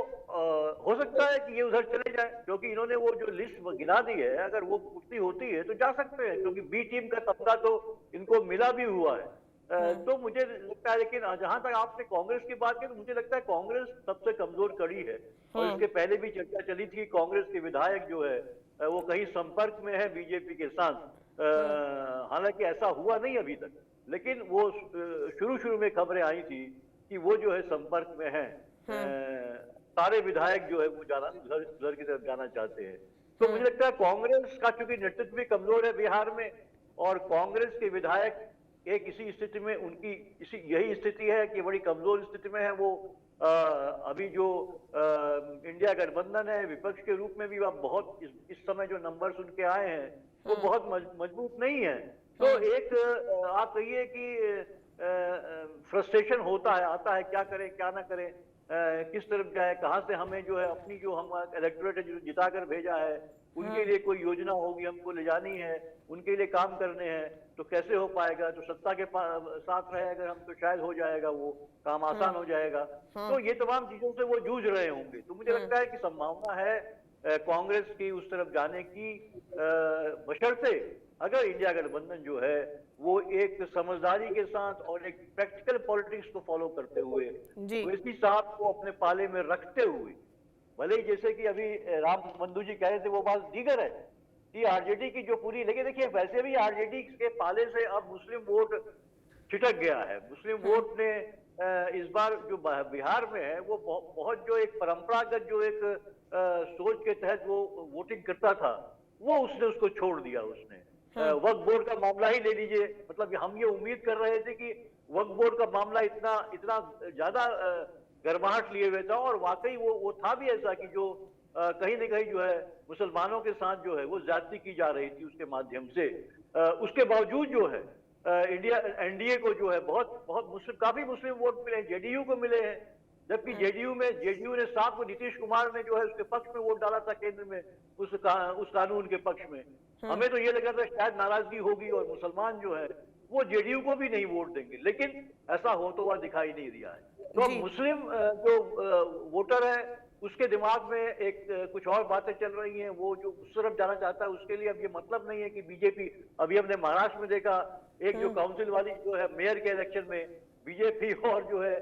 हो सकता है कि ये उधर चले जाए, क्योंकि इन्होंने वो जो लिस्ट गिना दी है, अगर वो पूर्ति होती है तो जा सकते हैं, क्योंकि बी टीम का तबका तो इनको मिला भी हुआ है। तो मुझे लगता है, लेकिन जहां तक आपने कांग्रेस की बात की, तो मुझे लगता है कांग्रेस सबसे कमजोर कड़ी है, और इसके पहले भी चर्चा चली थी, कांग्रेस के विधायक जो है वो कहीं संपर्क में है बीजेपी के साथ, हालांकि ऐसा हुआ नहीं अभी तक, लेकिन वो शुरू में खबरें आई थी कि वो जो है संपर्क में है, सारे विधायक जो है वो उधर की तरफ जाना चाहते हैं। तो मुझे लगता है कांग्रेस का चूंकि नेतृत्व भी कमजोर है बिहार में, और कांग्रेस के विधायक एक इसी स्थिति में, उनकी यही स्थिति है कि बड़ी कमजोर स्थिति में है वो। अभी जो इंडिया गठबंधन है, विपक्ष के रूप में भी अब बहुत इस समय जो नंबर्स उनके आए हैं वो बहुत मजबूत नहीं है। तो एक आप कहिए कि फ्रस्ट्रेशन होता है, आता है, क्या करें क्या ना करें, किस तरफ जाए, कहां से हमें जो है अपनी जो हम इलेक्टोरेट जो जिताकर भेजा है उनके लिए कोई योजना होगी, हमको ले जानी है, उनके लिए काम करने हैं, तो कैसे हो पाएगा, तो सत्ता के साथ रहे अगर हम तो शायद हो जाएगा, वो काम आसान हो जाएगा। तो ये तमाम चीजों से वो जूझ रहे होंगे। तो मुझे लगता है कि संभावना है कांग्रेस की उस तरफ जाने की, बशर्ते अगर इंडिया गठबंधन जो है वो एक समझदारी के साथ और एक प्रैक्टिकल पॉलिटिक्स को फॉलो करते हुए, ओवैसी साहब को अपने पाले में रखते हुए, भले ही जैसे कि अभी राम बंधु जी कह रहे थे वो बात दीगर है कि आरजेडी की जो पूरी, लेकिन देखिए वैसे भी आरजेडी के पाले से अब मुस्लिम वोट छिटक गया है। मुस्लिम वोट ने इस बार जो बिहार में है वो बहुत जो एक परंपरागत जो एक सोच के तहत वो वोटिंग करता था, वो उसने उसको छोड़ दिया। उसने वक्फ बोर्ड का मामला ही ले लीजिए, मतलब हम ये उम्मीद कर रहे थे कि वक्फ बोर्ड का मामला इतना ज्यादा गर्माहट लिए हुए था, और वाकई वो था भी ऐसा कि जो कहीं न कहीं जो है मुसलमानों के साथ जो है वो ज्यादती की जा रही थी उसके माध्यम से। उसके बावजूद जो है एनडीए को जो है काफी मुस्लिम वोट मिले, जेडीयू को मिले हैं, जबकि जेडीयू ने साफ को नीतीश कुमार ने जो है उसके पक्ष में वोट डाला था केंद्र में, उस कानून के पक्ष में। हमें तो ये लगा था शायद नाराजगी होगी और मुसलमान जो है वो जेडीयू को भी नहीं वोट देंगे, लेकिन ऐसा हो तो वह दिखाई नहीं दिया है। तो मुस्लिम जो वोटर है उसके दिमाग में एक कुछ और बातें चल रही हैं, वो जो उस तरफ जाना चाहता है उसके लिए अब ये मतलब नहीं है कि बीजेपी, अभी हमने महाराष्ट्र में देखा एक जो काउंसिल वाली जो है मेयर के इलेक्शन में बीजेपी और जो है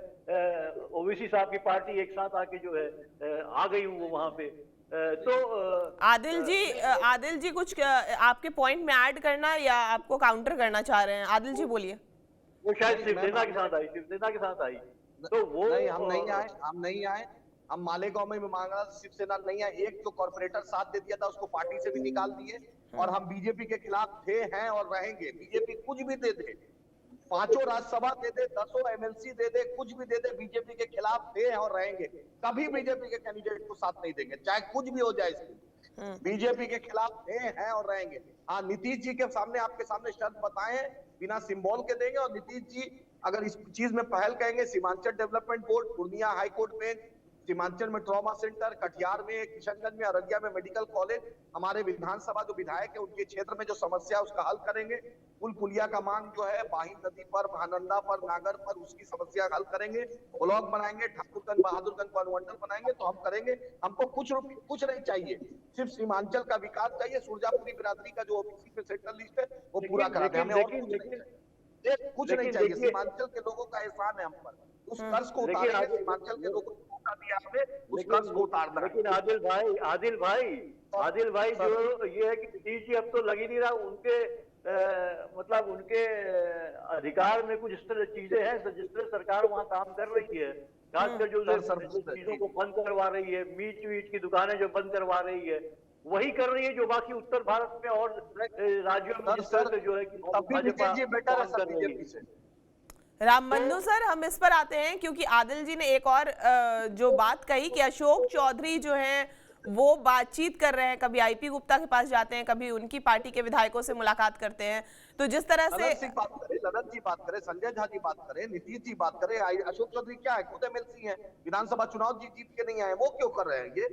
ओवैसी साहब की पार्टी एक साथ आके जो है आ गई वो वहां पे। तो आदिल जी कुछ आपके पॉइंट में ऐड करना या आपको काउंटर करना चाह रहे हैं? आदिल जी बोलिए। वो शायद शिवसेना के साथ आई तो वो नहीं, हम नहीं आए, हम मालेगांव में मांग रहा था, शिवसेना नहीं आए। एक जो कॉर्पोरेटर साथ दे दिया था उसको पार्टी से भी निकाल दिए, और हम बीजेपी के खिलाफ थे, हैं और रहेंगे। बीजेपी कुछ भी दे दे, 5 राज्यसभा दे दे, 10 एमएलसी दे दे, कुछ भी दे दे, बीजेपी के खिलाफ थे और रहेंगे। कभी बीजेपी के कैंडिडेट को साथ नहीं देंगे, चाहे कुछ भी हो जाए। इसके बीजेपी के खिलाफ थे, हैं और रहेंगे। हाँ, नीतीश जी के सामने, आपके सामने शर्त बताए, बिना सिंबल के देंगे, और नीतीश जी अगर इस चीज में पहल करेंगे, Seemanchal development board, Purnia high court bench, Seemanchal में ट्रॉमा सेंटर, कटिहार में, किशनगंज में, अररिया में मेडिकल कॉलेज, हमारे विधानसभा जो विधायक है उनके क्षेत्र में जो समस्या है उसका हल करेंगे। पुल पुलिया का मांग जो है बाहिन नदी पर, महानंदा पर, नागर पर, उसकी समस्या हल करेंगे। ब्लॉक बनाएंगे, ठाकुरगंज बहादुरगंज को अनुमंडल बनाएंगे, तो हम करेंगे। हमको कुछ नहीं चाहिए, सिर्फ सीमांचल का विकास चाहिए। सुरजापुरी बिरादरी का जो ओबीसी पे सेंट्रल लिस्ट है वो पूरा करा दें, हमें और कुछ नहीं चाहिए। सीमांचल के लोगों का एहसान है हम पर, उस कर्ज को उतारेंगे। सीमांचल के लोगों को दिया हमें, उस कर्ज को उतारना। लेकिन आदिल भाई जो ये है कि नीतीश जी अब तो लग ही नहीं रहा, उनके मतलब उनके अधिकार में कुछ इस तरह चीजें हैं जिस तरह सरकार वहाँ काम कर रही है, खासकर जो चीजों को बंद करवा रही है, मीट वीट की दुकानें जो बंद करवा रही है, वही कर रही है जो बाकी उत्तर भारत में और राज्यों में जिस तरह से जो है कि राम बंधु सर, हम इस पर आते हैं क्योंकि आदिल जी ने एक और जो बात कही कि अशोक चौधरी जो हैं वो बातचीत कर रहे हैं, कभी आईपी गुप्ता के पास जाते हैं, कभी उनकी पार्टी के विधायकों से मुलाकात करते हैं। तो जिस तरह से ललन सिंह बात करे, ललन जी बात करे, संजय झा जी बात करे, नीतीश जी बात करे, अशोक चौधरी क्या है, खुद एमएलसी हैं, विधानसभा चुनाव जीत के नहीं आए, वो क्यों कर रहे हैं ये?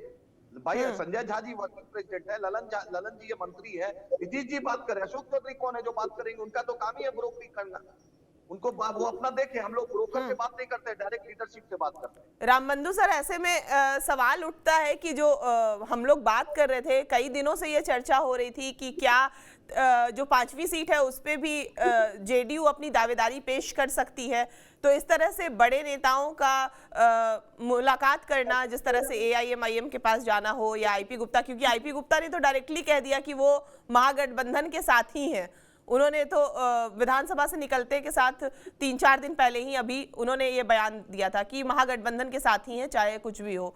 भाई संजय झा जी वर्किंग प्रेसिडेंट है, ललन जी ये मंत्री है, नीतीश जी बात करे, अशोक चौधरी कौन है जो बात करेंगे? उनका तो काम ही है ब्रोकरिंग करना। उनको वो अपना देखे, हम लोग ब्रोकर से बात नहीं करते, डायरेक्ट लीडरशिप से बात करते हैं। रामबंधु सर, ऐसे में सवाल उठता है कि जो हम लोग बात कर रहे थे, कई दिनों से ये चर्चा हो रही थी कि क्या जो 5वीं सीट है उस पे भी जेडीयू अपनी दावेदारी पेश कर सकती है। तो इस तरह से बड़े नेताओं का मुलाकात करना, जिस तरह से एआईएमआईएम के पास जाना हो या आईपी गुप्ता, क्योंकि आईपी गुप्ता ने तो डायरेक्टली कह दिया कि वो महागठबंधन के साथ ही हैं। उन्होंने तो विधानसभा से निकलते के साथ 3-4 दिन पहले ही अभी उन्होंने ये बयान दिया था कि महागठबंधन के साथ ही हैं, चाहे कुछ भी हो।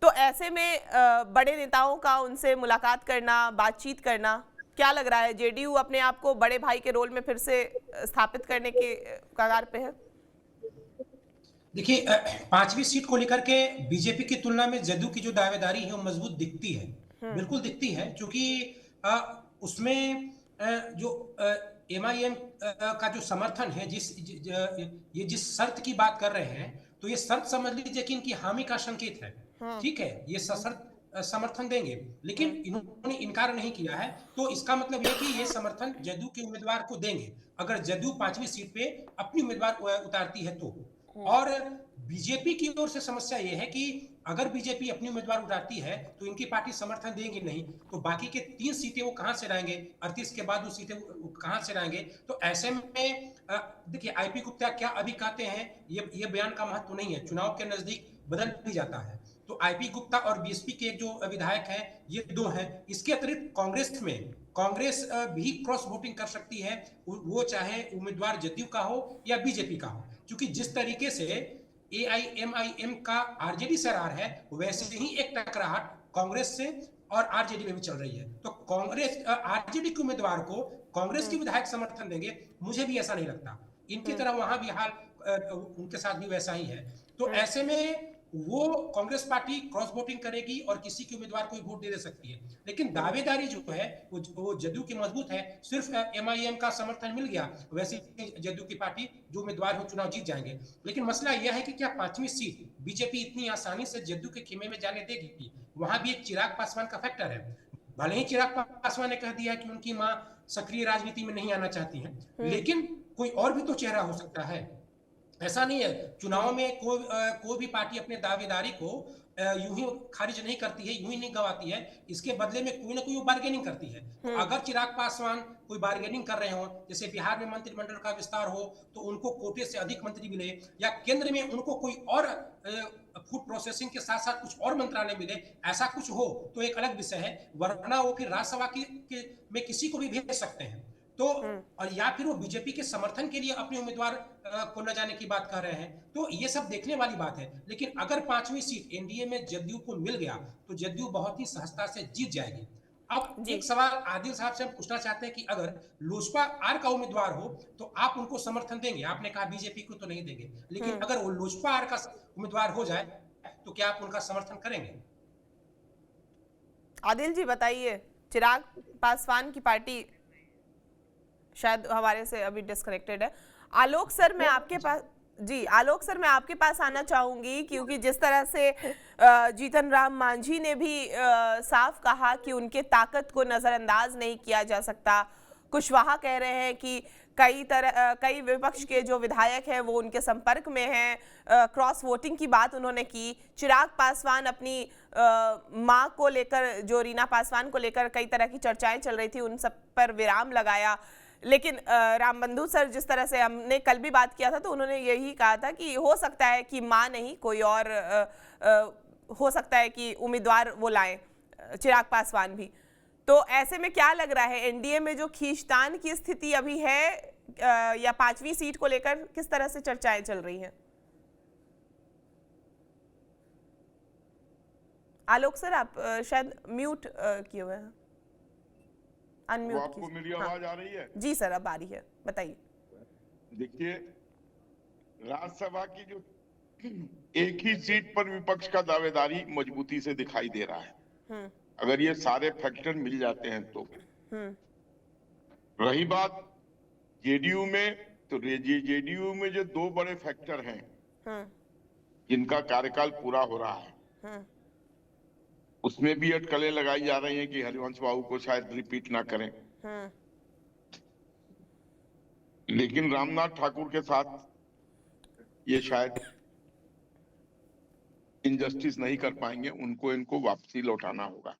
तो ऐसे में बड़े नेताओं का उनसे मुलाकात करना, बातचीत करना, क्या लग रहा है जेडीयू अपने आप को बड़े भाई के रोल में फिर से स्थापित करने के कगार पे है? देखिए, 5वीं सीट को लेकर के बीजेपी की तुलना में जदयू की जो दावेदारी है वो मजबूत दिखती है, बिल्कुल दिखती है, क्योंकि उसमें जो एमआईएम का जो समर्थन है, ये जिस शर्त की बात कर रहे हैं, तो ये शर्त समझ लीजिए कि इनकी हामी का संकेत है। ठीक है, ये शर्त समर्थन देंगे, लेकिन इन्होंने इनकार नहीं किया है, तो इसका मतलब यह कि ये समर्थन जदयू के उम्मीदवार को देंगे अगर जदयू 5वीं सीट पे अपनी उम्मीदवार उतारती है तो। और बीजेपी की ओर से समस्या यह है कि अगर बीजेपी अपनी उम्मीदवार उतारती है तो इनकी पार्टी समर्थन देगी नहीं, तो बाकी के 3 सीटें वो कहां से लाएंगे, 38 के बाद वो सीटें कहां से लाएंगे? तो ऐसे में देखिए, आईपी गुप्ता क्या अभी कहते हैं, ये बयान का महत्व नहीं है, चुनाव के नजदीक बदल भी जाता है। तो आईपी गुप्ता और बीएसपी के जो विधायक हैं, ये 2 हैं। इसके अतिरिक्त कांग्रेस भी क्रॉस वोटिंग कर सकती है, वो चाहे उम्मीदवार जदयू का हो या बीजेपी का हो, क्योंकि जिस तरीके से एआईएमआईएम का आरजेडी से रार है, वैसे ही एक टकराहट कांग्रेस से और आरजेडी में भी चल रही है। तो कांग्रेस आरजेडी के उम्मीदवार को कांग्रेस के विधायक समर्थन देंगे, मुझे भी ऐसा नहीं लगता। इनकी तरह वहां भी हाल उनके साथ भी वैसा ही है। तो ऐसे में वो कांग्रेस पार्टी क्रॉस वोटिंग करेगी और किसी के उम्मीदवार को वोट दे सकती है, लेकिन दावेदारी जो है वो जदयू की मजबूत है। सिर्फ एमआईएम का समर्थन मिल गया, वैसे जदयू की पार्टी जो उम्मीदवार हो चुनाव जीत जाएंगे। लेकिन मसला यह है कि क्या 5वीं सीट बीजेपी इतनी आसानी से जदयू के खेमे में जाने देगी? वहां भी एक चिराग पासवान का फैक्टर है। भले ही चिराग पासवान ने कह दिया कि उनकी मां सक्रिय राजनीति में नहीं आना चाहती है, लेकिन कोई और भी तो चेहरा हो सकता है। ऐसा नहीं है, चुनाव में कोई भी पार्टी अपने दावेदारी को यूं ही खारिज नहीं करती है, यूं ही नहीं गवाती है, इसके बदले में कोई ना कोई बार्गेनिंग करती है। तो अगर चिराग पासवान कोई बार्गेनिंग कर रहे हो, जैसे बिहार में मंत्रिमंडल का विस्तार हो तो उनको कोटे से अधिक मंत्री मिले, या केंद्र में उनको कोई और फूड प्रोसेसिंग के साथ साथ कुछ और मंत्रालय मिले, ऐसा कुछ हो तो एक अलग विषय है, वरना वो फिर राज्यसभा में किसी को भी भेज सकते हैं। तो और या फिर वो बीजेपी के समर्थन के लिए अपने उम्मीदवार को न जाने की बात कर रहे हैं, तो ये सब देखने वाली बात है। लेकिन अगर 5वीं सीट एनडीए में जदयू को मिल गया तो जदयू बहुत ही सहजता से जीत जाएगी। अब एक सवाल आदिल साहब से हम पूछना चाहते हैं कि अगर लोजपा आर का उम्मीदवार हो तो आप उनको समर्थन देंगे? आपने कहा बीजेपी को तो नहीं देंगे, लेकिन अगर वो लोजपा आर का उम्मीदवार हो जाए तो क्या आप उनका समर्थन करेंगे? आदिल जी बताइए। चिराग पासवान की पार्टी शायद हमारे से अभी डिस्कनेक्टेड है। आलोक सर, मैं आपके पास आलोक सर मैं आपके पास आना चाहूंगी, क्योंकि जिस तरह से जीतन राम मांझी ने भी साफ कहा कि उनके ताकत को नजरअंदाज नहीं किया जा सकता। कुशवाहा कह रहे हैं कि कई विपक्ष के जो विधायक हैं वो उनके संपर्क में हैं। क्रॉस वोटिंग की बात उन्होंने की। चिराग पासवान अपनी मां को लेकर, जो रीना पासवान को लेकर कई तरह की चर्चाएं चल रही थी, उन सब पर विराम लगाया। लेकिन रामबंधु सर, जिस तरह से हमने कल भी बात किया था, तो उन्होंने यही कहा था कि हो सकता है कि मां नहीं कोई और हो सकता है कि उम्मीदवार वो लाएं, चिराग पासवान भी। तो ऐसे में क्या लग रहा है, एनडीए में जो खींचतान की स्थिति अभी है या 5वीं सीट को लेकर किस तरह से चर्चाएं चल रही हैं? आलोक सर, आप शायद म्यूट किए हुए हैं, अनम्यूट आपको मेरी आवाज आ रही है? जी सर, अब आ रही है, बताइए। देखिए, राज्यसभा की जो एक ही सीट पर विपक्ष का दावेदारी मजबूती से दिखाई दे रहा है। अगर ये सारे फैक्टर मिल जाते हैं तो। रही बात जेडीयू में, तो जेडीयू में जो दो बड़े फैक्टर हैं जिनका कार्यकाल पूरा हो रहा है, उसमें भी अटकलें लगाई जा रही हैं कि हरिवंश बाबू को शायद रिपीट ना करें। लेकिन रामनाथ ठाकुर के साथ ये शायद इनजस्टिस नहीं कर पाएंगे, इनको वापसी लौटाना होगा।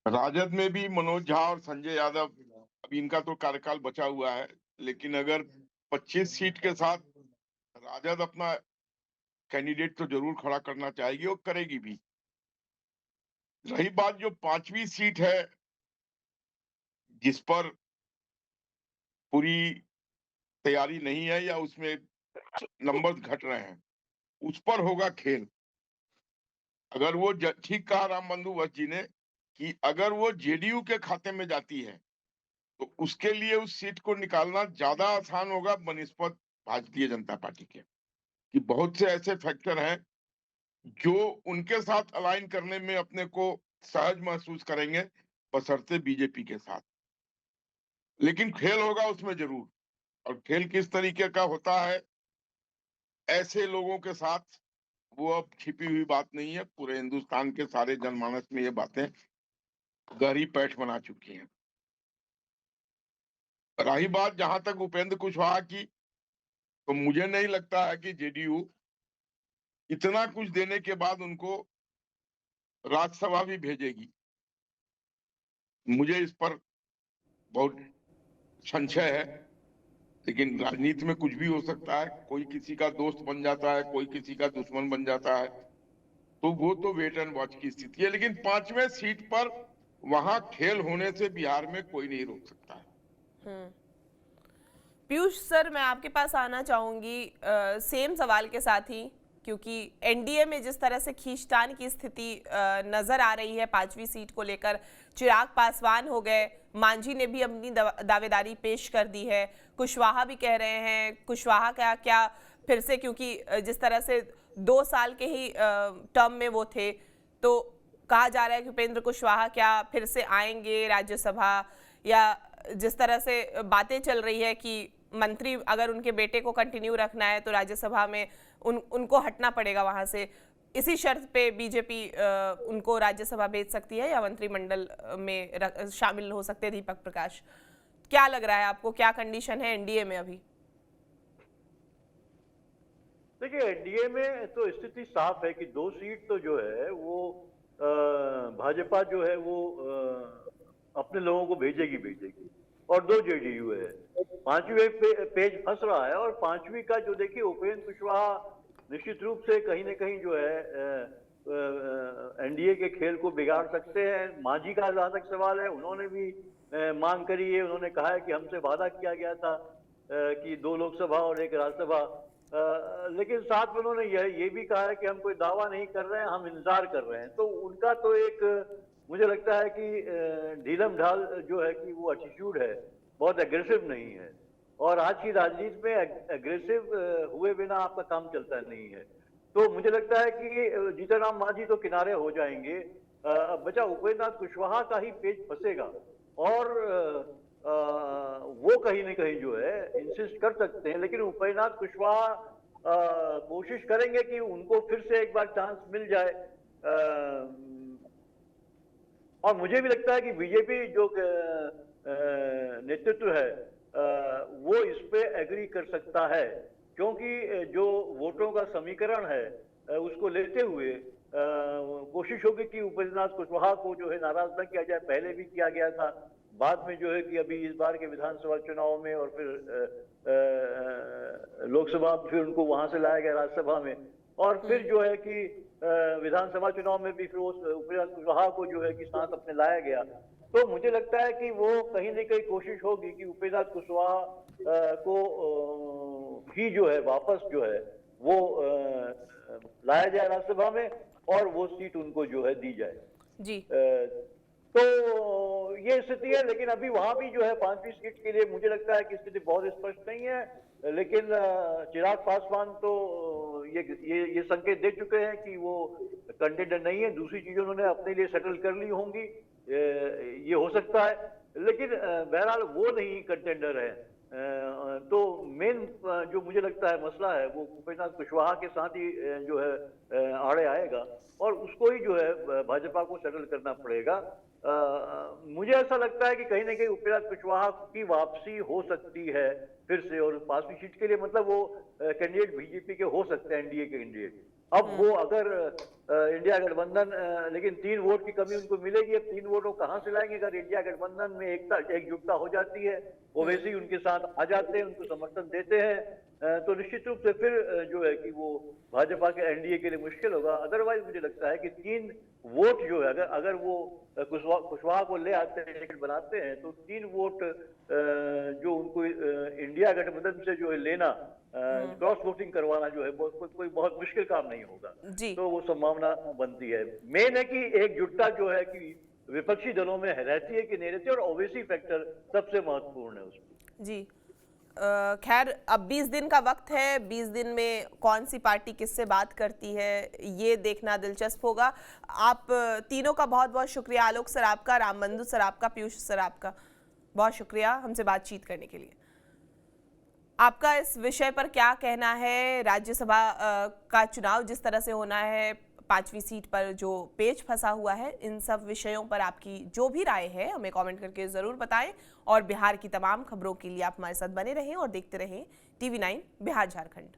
राजद में भी मनोज झा और संजय यादव, अभी इनका तो कार्यकाल बचा हुआ है, लेकिन अगर 25 सीट के साथ राजद अपना कैंडिडेट तो जरूर खड़ा करना चाहेगी और करेगी भी। रही बात जो 5वीं सीट है जिस पर पूरी तैयारी नहीं है या उसमें नंबर घट रहे हैं, उस पर होगा खेल। अगर वो ठीक कहा राम बंधु वत्स जी ने कि अगर वो जेडीयू के खाते में जाती है तो उसके लिए उस सीट को निकालना ज्यादा आसान होगा बनिस्पत भारतीय जनता पार्टी के, कि बहुत से ऐसे फैक्टर हैं जो उनके साथ अलाइन करने में अपने को सहज महसूस करेंगे, बशर्ते बीजेपी के साथ। लेकिन खेल होगा उसमें जरूर, और खेल किस तरीके का होता है ऐसे लोगों के साथ, वो अब छिपी हुई बात नहीं है। पूरे हिंदुस्तान के सारे जनमानस में ये बातें गहरी पैठ बना चुकी हैं। रही बात जहां तक उपेंद्र कुशवाहा की, तो मुझे नहीं लगता है कि जेडीयू इतना कुछ देने के बाद उनको राज्यसभा भी भेजेगी। मुझे इस पर बहुत संशय है, लेकिन राजनीति में कुछ भी हो सकता है। कोई किसी का दोस्त बन जाता है, कोई किसी का दुश्मन बन जाता है, तो वो तो वेट एंड वॉच की स्थिति है। लेकिन 5वें सीट पर वहां खेल होने से बिहार में कोई नहीं रोक सकता है। पीयूष सर, मैं आपके पास आना चाहूंगी सेम सवाल के साथ ही, क्योंकि एनडीए में जिस तरह से खींचतान की स्थिति नजर आ रही है 5वीं सीट को लेकर, चिराग पासवान हो गए, मांझी ने भी अपनी दावेदारी पेश कर दी है, कुशवाहा भी कह रहे हैं। कुशवाहा का क्या फिर से, क्योंकि जिस तरह से 2 साल के ही टर्म में वो थे, तो कहा जा रहा है कि उपेंद्र कुशवाहा क्या फिर से आएंगे राज्यसभा, या जिस तरह से बातें चल रही है कि मंत्री अगर उनके बेटे को कंटिन्यू रखना है तो राज्यसभा में उनको हटना पड़ेगा वहां से। इसी शर्त पे बीजेपी उनको राज्यसभा भेज सकती है या मंत्रिमंडल में शामिल हो सकते हैं दीपक प्रकाश। क्या लग रहा है आपको, क्या कंडीशन है एनडीए में अभी? देखिए, एनडीए में तो स्थिति साफ है कि 2 सीट तो जो है वो भाजपा जो है वो अपने लोगों को भेजेगी, और 2 जेडीयू है। 5वीं पेज फंस रहा है, और 5वीं का जो देखिए उपेंद्र कुशवाहा निश्चित रूप से कहीं न कहीं जो है एनडीए के खेल को बिगाड़ सकते हैं। मांझी का जहां तक सवाल है, उन्होंने भी मांग करी है। उन्होंने कहा है कि हमसे वादा किया गया था कि 2 लोकसभा और 1 राज्यसभा, लेकिन साथ में उन्होंने ये भी कहा है कि हम कोई दावा नहीं कर रहे हैं, हम इंतजार कर रहे हैं। तो उनका तो एक मुझे लगता है कि ढीलम ढाल जो है कि वो एटीट्यूड है, बहुत एग्रेसिव नहीं है, और आज की राजनीति में एग्रेसिव हुए बिना आपका काम चलता नहीं है। तो मुझे लगता है कि जीतनराम मांझी तो किनारे हो जाएंगे, बचा उपेंद्र नाथ कुशवाहा का ही पेज फंसेगा, और वो कहीं न कहीं जो है इंसिस्ट कर सकते हैं। लेकिन उपेंद्र नाथ कुशवाहा कोशिश करेंगे कि उनको फिर से एक बार चांस मिल जाए, और मुझे भी लगता है कि बीजेपी जो नेतृत्व है वो इस पे एग्री कर सकता है, क्योंकि जो वोटों का समीकरण है उसको लेते हुए कोशिश होगी कि उपेंद्र नाथ कुशवाहा को जो है नाराज न किया जाए। पहले भी किया गया था, बाद में जो है कि अभी इस बार के विधानसभा चुनाव में, और फिर लोकसभा फिर उनको वहां से लाया गया राज्यसभा में, और फिर जो है कि विधानसभा चुनाव में भी फिर उपेंद्र नाथ कुशवाहा को जो है कि साथ अपने लाया गया। तो मुझे लगता है कि वो कहीं न कहीं कोशिश होगी कि उपेंद्र नाथ कुशवाहा को ही जो है वापस जो है वो लाया जाए राज्यसभा में, और वो सीट उनको जो है दी जाए जी। तो ये स्थिति है। लेकिन अभी वहां भी जो है 5वीं सीट के लिए मुझे लगता है कि स्थिति बहुत स्पष्ट नहीं है। लेकिन चिराग पासवान तो ये संकेत दे चुके हैं कि वो कंटेंडर नहीं है। दूसरी चीजें उन्होंने अपने लिए सेटल कर ली होंगी, ये हो सकता है, लेकिन बहरहाल वो नहीं कंटेंडर है। तो मेन जो मुझे लगता है मसला है वो उपेंद्र नाथ कुशवाहा के साथ ही जो है आड़े आएगा और उसको ही जो है भाजपा को सेटल करना पड़ेगा। मुझे ऐसा लगता है कि कहीं ना कहीं उपेंद्र नाथ कुशवाहा की वापसी हो सकती है फिर से, और 5वीं सीट के लिए मतलब वो कैंडिडेट बीजेपी के हो सकते हैं, एनडीए के कैंडिडेट। अब वो अगर इंडिया गठबंधन, लेकिन 3 वोट की कमी उनको मिलेगी। अब 3 वोट वो कहां से लाएंगे? अगर इंडिया गठबंधन में एकजुटता हो जाती है, ओवैसी उनके साथ आ जाते हैं, उनको समर्थन देते हैं, तो निश्चित रूप से फिर जो है कि वो भाजपा के एनडीए के लिए मुश्किल होगा। अदरवाइज मुझे लगता है कि 3 वोट जो है अगर वो कुशवाहा को ले आते हैं, टिकट बनाते हैं, तो 3 वोट जो उनको इंडिया गठबंधन से जो है लेना, क्रॉस वोटिंग करवाना जो है कोई बहुत मुश्किल काम नहीं होगा। तो वो संभावना बनती है। मेन है कि एकजुटता जो है कि विपक्षी दलों में रहती है कि नहीं रहती, और ओवैसी फैक्टर सबसे महत्वपूर्ण है उसमें। जी खैर, अब 20 दिन का वक्त है। 20 दिन में कौन सी पार्टी किससे बात करती है ये देखना दिलचस्प होगा। आप तीनों का बहुत बहुत शुक्रिया, आलोक सर आपका, रामबंधु सर आपका, पीयूष सर आपका, बहुत शुक्रिया हमसे बातचीत करने के लिए। आपका इस विषय पर क्या कहना है? राज्यसभा का चुनाव जिस तरह से होना है, 5वीं सीट पर जो पेच फंसा हुआ है, इन सब विषयों पर आपकी जो भी राय है हमें कमेंट करके ज़रूर बताएं। और बिहार की तमाम खबरों के लिए आप हमारे साथ बने रहें और देखते रहें TV9 बिहार झारखंड।